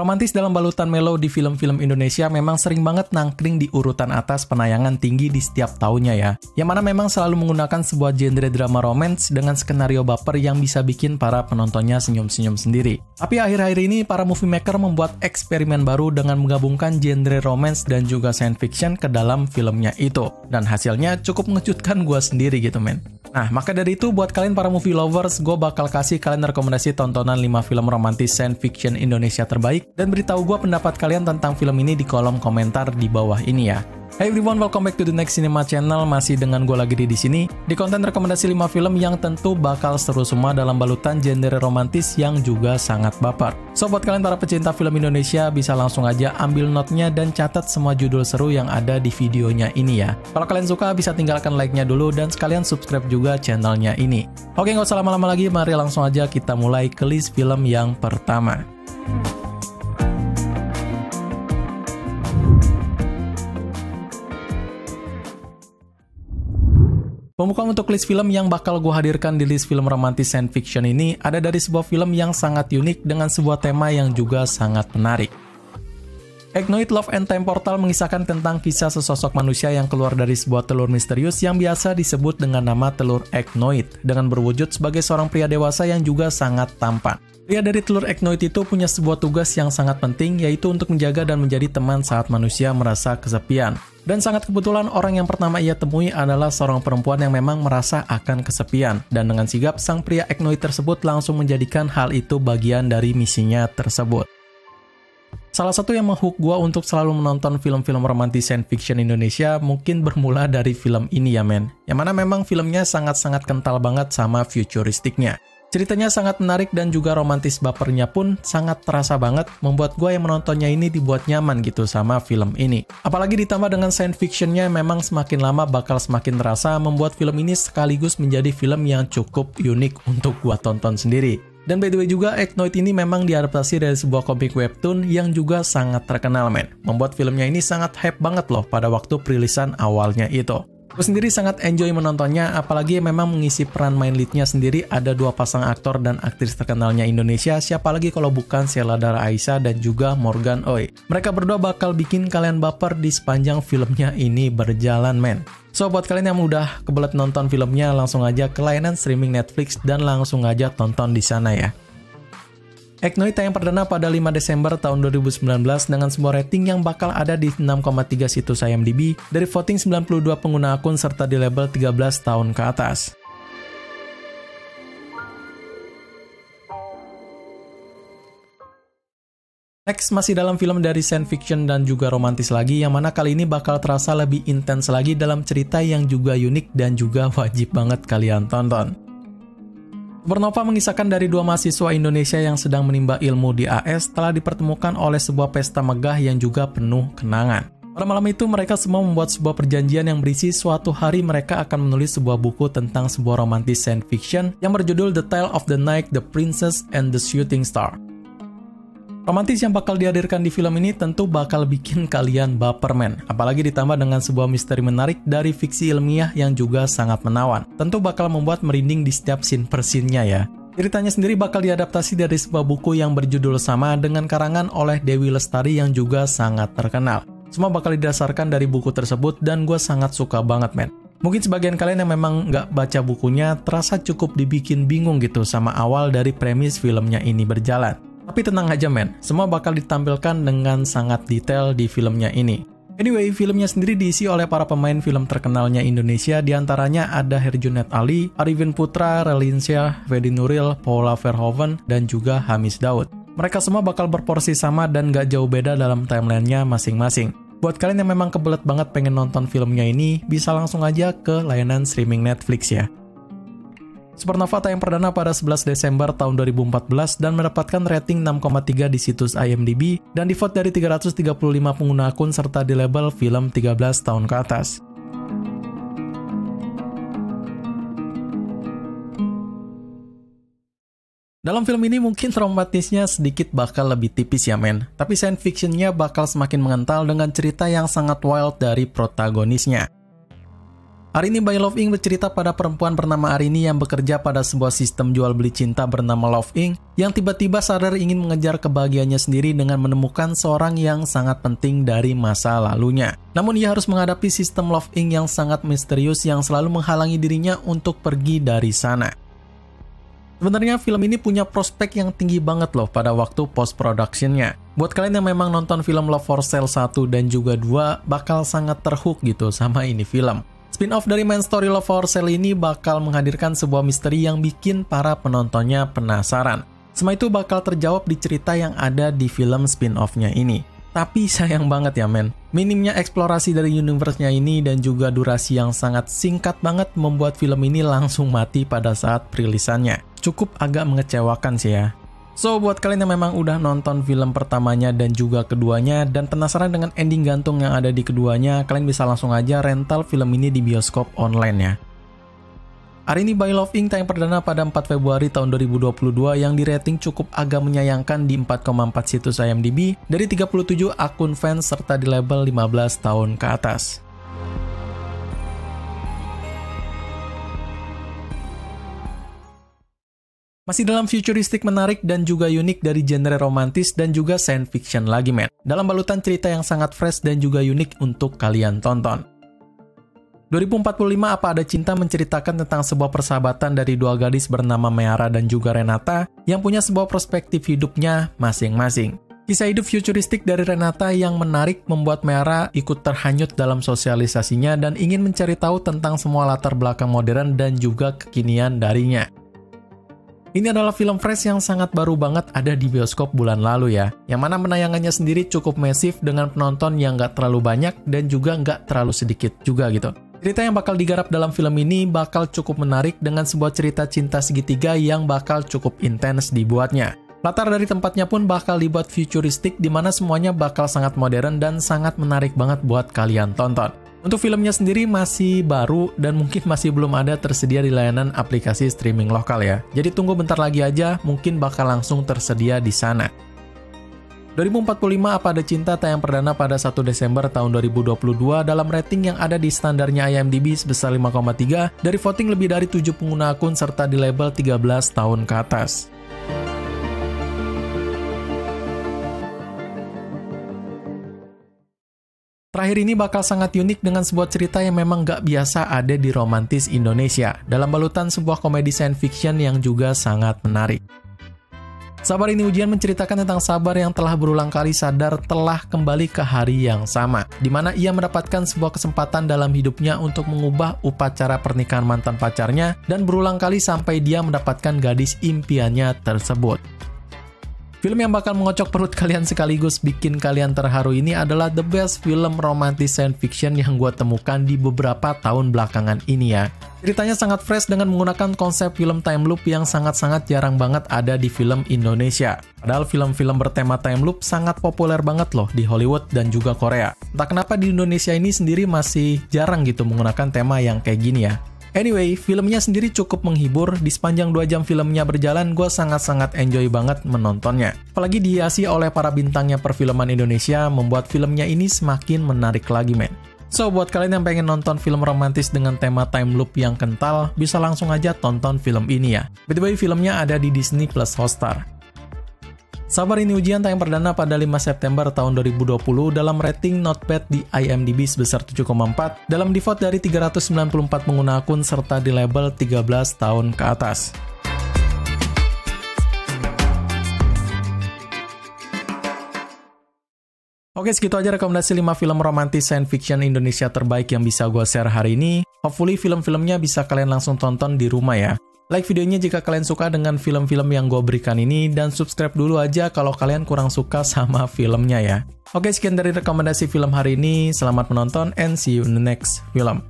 Romantis dalam balutan melo di film-film Indonesia memang sering banget nangkring di urutan atas penayangan tinggi di setiap tahunnya ya. Yang mana memang selalu menggunakan sebuah genre drama romance dengan skenario baper yang bisa bikin para penontonnya senyum-senyum sendiri. Tapi akhir-akhir ini para movie maker membuat eksperimen baru dengan menggabungkan genre romance dan juga science fiction ke dalam filmnya itu. Dan hasilnya cukup mengejutkan gue sendiri gitu men. Nah, maka dari itu buat kalian para movie lovers, gue bakal kasih kalian rekomendasi tontonan 5 film romantis science fiction Indonesia terbaik dan beritahu gue pendapat kalian tentang film ini di kolom komentar di bawah ini ya. Hey everyone, welcome back to the Next Cinema Channel. Masih dengan gue lagi di sini di konten rekomendasi 5 film yang tentu bakal seru semua dalam balutan genre romantis yang juga sangat baper. So buat kalian para pecinta film Indonesia bisa langsung aja ambil note-nya dan catat semua judul seru yang ada di videonya ini ya. Kalau kalian suka bisa tinggalkan like-nya dulu dan sekalian subscribe juga channelnya ini. Oke, nggak usah lama-lama lagi, mari langsung aja kita mulai ke list film yang pertama. Pembuka untuk list film yang bakal gue hadirkan di list film romantis science fiction ini ada dari sebuah film yang sangat unik dengan sebuah tema yang juga sangat menarik. Eknoid Love and Time Portal mengisahkan tentang kisah sesosok manusia yang keluar dari sebuah telur misterius yang biasa disebut dengan nama telur Eknoid, dengan berwujud sebagai seorang pria dewasa yang juga sangat tampan. Pria dari telur Eknoid itu punya sebuah tugas yang sangat penting, yaitu untuk menjaga dan menjadi teman saat manusia merasa kesepian. Dan sangat kebetulan orang yang pertama ia temui adalah seorang perempuan yang memang merasa akan kesepian. Dan dengan sigap, sang pria Eknoid tersebut langsung menjadikan hal itu bagian dari misinya tersebut. Salah satu yang menghook gue untuk selalu menonton film-film romantis science fiction Indonesia mungkin bermula dari film ini ya men. Yang mana memang filmnya sangat-sangat kental banget sama futuristiknya. Ceritanya sangat menarik dan juga romantis bapernya pun sangat terasa banget, membuat gue yang menontonnya ini dibuat nyaman gitu sama film ini. Apalagi ditambah dengan science fictionnya memang semakin lama bakal semakin terasa, membuat film ini sekaligus menjadi film yang cukup unik untuk gue tonton sendiri. Dan by the way juga, Eknoid ini memang diadaptasi dari sebuah komik webtoon yang juga sangat terkenal men. Membuat filmnya ini sangat hype banget loh pada waktu perilisan awalnya itu. Gue sendiri sangat enjoy menontonnya, apalagi memang mengisi peran main lead-nya sendiri ada dua pasang aktor dan aktris terkenalnya Indonesia, siapa lagi kalau bukan Sheila Dara Aisha dan juga Morgan Oey. Mereka berdua bakal bikin kalian baper di sepanjang filmnya ini berjalan men. So buat kalian yang udah kebelet nonton filmnya, langsung aja ke layanan streaming Netflix dan langsung aja tonton di sana ya. Eknoid tayang perdana pada 5 Desember tahun 2019 dengan sebuah rating yang bakal ada di 6,3 situs IMDb dari voting 92 pengguna akun serta di label 13 tahun ke atas. Next, masih dalam film dari science fiction dan juga romantis lagi, yang mana kali ini bakal terasa lebih intens lagi dalam cerita yang juga unik dan juga wajib banget kalian tonton. Supernova mengisahkan dari dua mahasiswa Indonesia yang sedang menimba ilmu di AS setelah dipertemukan oleh sebuah pesta megah yang juga penuh kenangan. Pada malam itu mereka semua membuat sebuah perjanjian yang berisi suatu hari mereka akan menulis sebuah buku tentang sebuah romantis science fiction yang berjudul The Tale of the Knight, the Princess, and the Shooting Star. Romantis yang bakal dihadirkan di film ini tentu bakal bikin kalian baper men, apalagi ditambah dengan sebuah misteri menarik dari fiksi ilmiah yang juga sangat menawan. Tentu bakal membuat merinding di setiap scene per scene-nya ya. Ceritanya sendiri bakal diadaptasi dari sebuah buku yang berjudul sama dengan karangan oleh Dewi Lestari yang juga sangat terkenal. Semua bakal didasarkan dari buku tersebut dan gue sangat suka banget men. Mungkin sebagian kalian yang memang nggak baca bukunya terasa cukup dibikin bingung gitu sama awal dari premis filmnya ini berjalan. Tapi tenang aja men, semua bakal ditampilkan dengan sangat detail di filmnya ini. Anyway, filmnya sendiri diisi oleh para pemain film terkenalnya Indonesia, diantaranya ada Herjunot Ali, Arifin Putra, Relinsyah, Fedi Nuril, Paula Verhoeven, dan juga Hamis Daud. Mereka semua bakal berporsi sama dan gak jauh beda dalam timelinenya masing-masing. Buat kalian yang memang kebelet banget pengen nonton filmnya ini, bisa langsung aja ke layanan streaming Netflix ya. Supernova tayang perdana pada 11 Desember tahun 2014 dan mendapatkan rating 6,3 di situs IMDb dan divote dari 335 pengguna akun serta di label film 13 tahun ke atas. Dalam film ini mungkin romantisnya sedikit bakal lebih tipis ya men, tapi science fictionnya bakal semakin mengental dengan cerita yang sangat wild dari protagonisnya. Arini by Love Inc. bercerita pada perempuan bernama Arini yang bekerja pada sebuah sistem jual beli cinta bernama Love Inc. yang tiba-tiba sadar ingin mengejar kebahagiaannya sendiri dengan menemukan seorang yang sangat penting dari masa lalunya. Namun ia harus menghadapi sistem Love Inc. yang sangat misterius yang selalu menghalangi dirinya untuk pergi dari sana. Sebenarnya film ini punya prospek yang tinggi banget loh pada waktu post-production-nya. Buat kalian yang memang nonton film Love for Sale 1 dan juga 2, bakal sangat terhook gitu sama ini film. Spin-off dari main story Love for Sale ini bakal menghadirkan sebuah misteri yang bikin para penontonnya penasaran. Semua itu bakal terjawab di cerita yang ada di film spin-off-nya ini. Tapi sayang banget ya men, minimnya eksplorasi dari universe-nya ini dan juga durasi yang sangat singkat banget membuat film ini langsung mati pada saat perilisannya. Cukup agak mengecewakan sih ya. So, buat kalian yang memang udah nonton film pertamanya dan juga keduanya dan penasaran dengan ending gantung yang ada di keduanya, kalian bisa langsung aja rental film ini di bioskop online ya. Arini by Love Inc. tayang perdana pada 4 Februari tahun 2022 yang dirating cukup agak menyayangkan di 4,4 situs IMDb dari 37 akun fans serta di label 15 tahun ke atas. Masih dalam futuristik menarik dan juga unik dari genre romantis dan juga science fiction lagi men. Dalam balutan cerita yang sangat fresh dan juga unik untuk kalian tonton. 2045 Apa Ada Cinta menceritakan tentang sebuah persahabatan dari dua gadis bernama Meara dan juga Renata yang punya sebuah perspektif hidupnya masing-masing. Kisah hidup futuristik dari Renata yang menarik membuat Meara ikut terhanyut dalam sosialisasinya dan ingin mencari tahu tentang semua latar belakang modern dan juga kekinian darinya. Ini adalah film fresh yang sangat baru banget ada di bioskop bulan lalu ya, yang mana penayangannya sendiri cukup masif dengan penonton yang nggak terlalu banyak dan juga nggak terlalu sedikit juga gitu. Cerita yang bakal digarap dalam film ini bakal cukup menarik dengan sebuah cerita cinta segitiga yang bakal cukup intens dibuatnya. Latar dari tempatnya pun bakal dibuat futuristik di mana semuanya bakal sangat modern dan sangat menarik banget buat kalian tonton. Untuk filmnya sendiri masih baru dan mungkin masih belum ada tersedia di layanan aplikasi streaming lokal ya. Jadi tunggu bentar lagi aja, mungkin bakal langsung tersedia di sana. 2045 Apa Ada Cinta tayang perdana pada 1 Desember tahun 2022 dalam rating yang ada di standarnya IMDb sebesar 5,3 dari voting lebih dari 7 pengguna akun serta di label 13 tahun ke atas. Terakhir ini bakal sangat unik dengan sebuah cerita yang memang gak biasa ada di romantis Indonesia, dalam balutan sebuah komedi science fiction yang juga sangat menarik. Sabar Ini Ujian menceritakan tentang Sabar yang telah berulang kali sadar telah kembali ke hari yang sama, di mana ia mendapatkan sebuah kesempatan dalam hidupnya untuk mengubah upacara pernikahan mantan pacarnya dan berulang kali sampai dia mendapatkan gadis impiannya tersebut. Film yang bakal mengocok perut kalian sekaligus bikin kalian terharu ini adalah the best film romantis science fiction yang gue temukan di beberapa tahun belakangan ini ya. Ceritanya sangat fresh dengan menggunakan konsep film time loop yang sangat-sangat jarang banget ada di film Indonesia. Padahal film-film bertema time loop sangat populer banget loh di Hollywood dan juga Korea. Entah kenapa di Indonesia ini sendiri masih jarang gitu menggunakan tema yang kayak gini ya. Anyway, filmnya sendiri cukup menghibur. Di sepanjang 2 jam filmnya berjalan, gue sangat-sangat enjoy banget menontonnya. Apalagi dihiasi oleh para bintangnya perfilman Indonesia, membuat filmnya ini semakin menarik lagi men. So, buat kalian yang pengen nonton film romantis dengan tema time loop yang kental, bisa langsung aja tonton film ini ya. By the way, filmnya ada di Disney Plus Hotstar. Sabar Ini Ujian tayang perdana pada 5 September tahun 2020 dalam rating not bad di IMDb sebesar 7,4 dalam di vote dari 394 pengguna akun serta di label 13 tahun ke atas. Oke, segitu aja rekomendasi 5 film romantis science fiction Indonesia terbaik yang bisa gue share hari ini. Hopefully film-filmnya bisa kalian langsung tonton di rumah ya. Like videonya jika kalian suka dengan film-film yang gue berikan ini, dan subscribe dulu aja kalau kalian kurang suka sama filmnya ya. Oke, sekian dari rekomendasi film hari ini. Selamat menonton and see you in the next film.